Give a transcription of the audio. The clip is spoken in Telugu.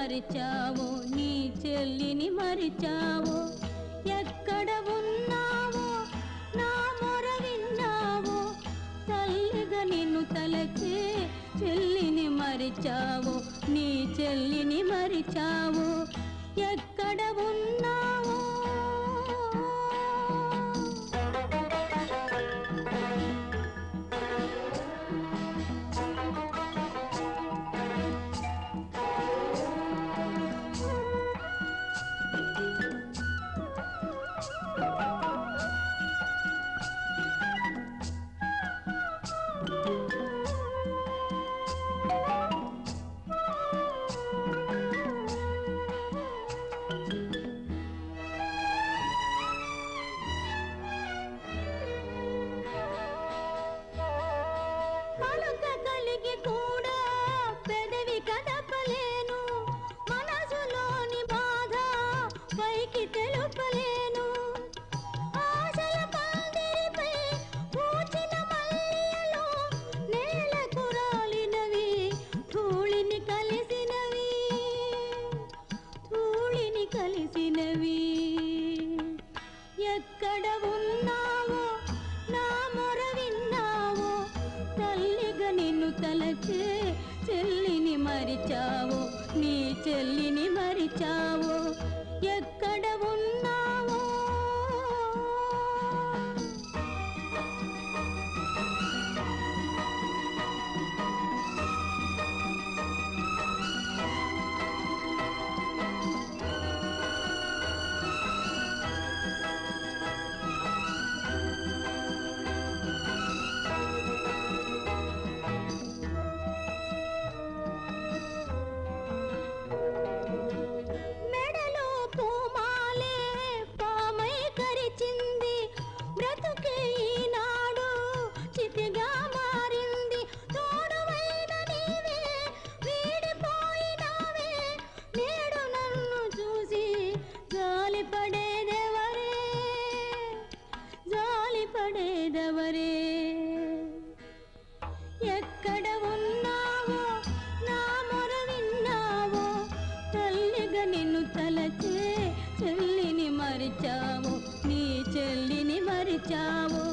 మరిచావో నీ చెల్లిని మరిచావో ఎక్కడ ఉన్నావో నా మొర విన్నావో తల్లిగా నిన్ను తలచే చెల్లిని మరిచావో నీ చెల్లిని మరిచావో ఎక్కడ ఉన్నావో కలిసినవి ఎక్కడ ఉన్నావో నా మొర విన్నావో తల్లిగా నిన్ను తలచే చెల్లిని మరిచావో నీ చెల్లిని మరిచావో ఎక్కడ ఉన్నావో జాలిపడేదెవరే ఎక్కడ ఉన్నావో నా మొర విన్నావో తల్లిగా నిన్ను తలచే చెల్లిని మరిచావో నీ చెల్లిని మరిచావో